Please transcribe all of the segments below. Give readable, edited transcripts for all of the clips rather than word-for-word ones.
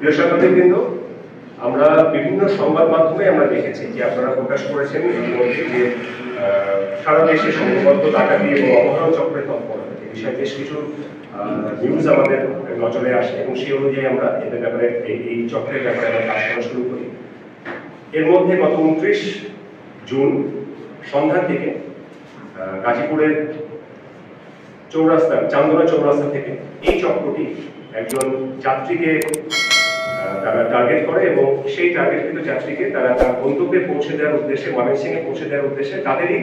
প্রিয় সাংবাদিকবৃন্দ, আমরা বিভিন্ন সংবাদ মাধ্যমে আমরা দেখেছি যে আপনারা প্রকাশ করেছেন ইতিমধ্যে যে সারা দেশে সংঘবদ্ধ ডাকাতি এবং অপহরণ চক্রের তৎপরতা এই বিষয়ে বেশ কিছু নিউজ আমাদের নজরে আসে এবং সেই অনুযায়ী আমরা এদের ব্যাপারে এই চক্রের ব্যাপারে আমরা কাজ করা শুরু করি। এর মধ্যে গত 29 জুন সন্ধ্যা থেকে গাজীপুরের চৌরাস্তা চান্দনা চৌরাস্তা থেকে এই চক্রটি একজন যাত্রীকে তারা টার্গেট করে এবং সেই টার্গেটকৃত যাত্রীকে তারা তার গন্তব্যে পৌঁছে দেওয়ার উদ্দেশ্যে ময়মনসিংহে পৌঁছে দেওয়ার উদ্দেশ্যে তাদেরই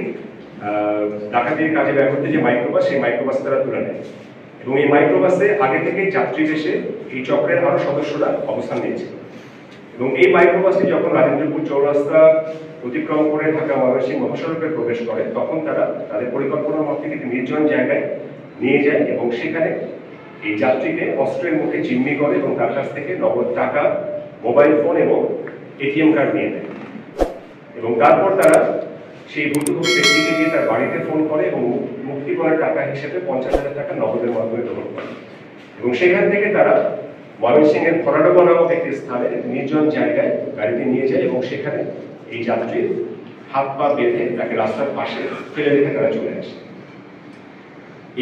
ডাকাতির কাজে ব্যবহৃত যে মাইক্রোবাস সেই মাইক্রোবাসে তারা তুলে নেয় এবং এই মাইক্রোবাসে আগে থেকেই যাত্রী বেশে এই চক্রের আরো সদস্যরা অবস্থান নিয়েছে এবং এই মাইক্রোবাসটি যখন রাজেন্দ্রপুর চৌরাস্তা অতিক্রম করে ঢাকা ময়মনসিংহ মহাসড়কে প্রবেশ করে তখন তারা তাদের পরিকল্পনা মাফিক একটি নির্জন জায়গায় নিয়ে যায় এবং সেখানে এই যাত্রীকে অস্ত্রের মুখে জিম্মি করে এবং তার কাছ থেকে নগদ টাকা, মোবাইল ফোন এবং এটিএম কার্ড নিয়ে নেয় এবং তারপর তারা সেই ভুক্তভোগী ব্যক্তিকে দিয়ে তার বাড়িতে ফোন করে এবং মুক্তিপণের টাকা হিসেবে 50,000 টাকা নগদের মাধ্যমে গ্রহণ করে এবং সেখান থেকে তারা ময়মনসিংহের ভরাডোবা নামক একটি স্থানে নির্জন জায়গায় গাড়িতে নিয়ে যায় এবং সেখানে এই যাত্রীর হাত পা বেঁধে তাকে রাস্তার পাশে ফেলে রেখে তারা চলে আসে।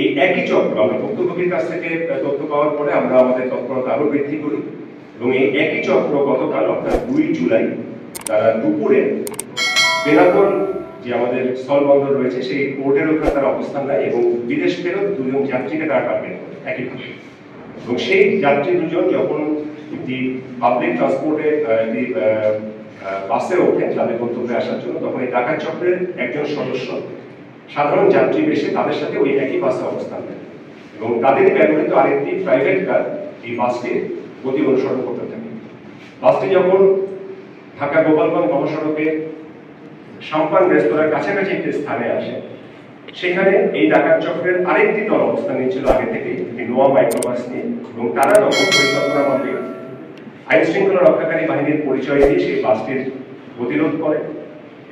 এই একই চক্র আমরা ভুক্তভোগীর কাছ থেকে তথ্য পাওয়ার পরে আমরা আমাদের তৎপরতা আরো বৃদ্ধি করি এবং এই একই চক্র গতকাল অর্থাৎ 2 জুলাই তারা দুপুরে বেনাপোল যে আমাদের স্থলবন্দর রয়েছে সেই পোর্টের ওখানে তারা অবস্থান নেয় এবং বিদেশ ফেরত দুজন যাত্রীকে তারা টার্গেট করে একইভাবে এবং সেই যাত্রী দুজন যখন একটি পাবলিক ট্রান্সপোর্টে একটি বাসে ওঠে তাদের গন্তব্যে আসার জন্য তখন এই ডাকাত চক্রের একজন সদস্য সাধারণ যাত্রী বেশে তাদের সাথে ওই একই বাসে অবস্থান নেয় এবং তাদের ব্যবহৃত আরেকটি প্রাইভেট কার এই বাসটির গতি অনুসরণ করতে থাকে। বাসটি যখন ঢাকা গোপালগঞ্জ মহাসড়কে সাম্পান রেস্তোরাঁর কাছাকাছি একটি স্থানে আসে সেখানে এই ডাকাত চক্রের আরেকটি দল অবস্থান নিয়েছিল আগে থেকে একটি নোয়া মাইক্রোবাস নিয়ে এবং তারা তখন পরিকল্পনা মাফিক আইন শৃঙ্খলা রক্ষাকারী বাহিনীর পরিচয় দিয়ে সেই বাসটির প্রতিরোধ করে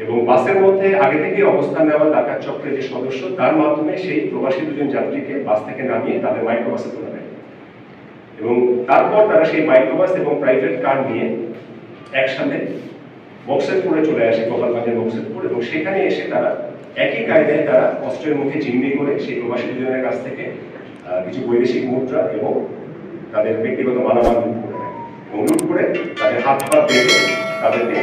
এবং বাসের মধ্যে আগে থেকে অবস্থান নেওয়া ডাকাত চক্রের যে সদস্য তার মাধ্যমে সেই প্রবাসী দুজন যাত্রীকে বাস থেকে নামিয়ে তাদের মাইক্রোবাসে তুলে নেয় এবং তারপর তারা সেই মাইক্রোবাস এবং প্রাইভেট কার নিয়ে একসাথে বক্সেরপুরে চলে আসে গোপালগঞ্জের বক্সেরপুর এবং সেখানে এসে তারা একই কায়দায় তারা অস্ত্রের মুখে জিম্মি করে সেই প্রবাসী দুজনের কাছ থেকে কিছু বৈদেশিক মুদ্রা এবং তাদের ব্যক্তিগত মালামাল লুট করে নেয় এবং লুট করে তাদের হাত পা বেঁধে তাদেরকে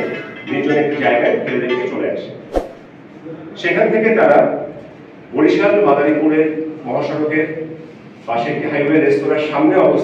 নির্জন একটি জায়গায় ফেলে রেখে চলে আসে। সেখান থেকে তারা বরিশাল মাদারীপুরের মহাসড়কের পাশে একটি হাইওয়ে রেস্তোরাঁর সামনে অবস্থান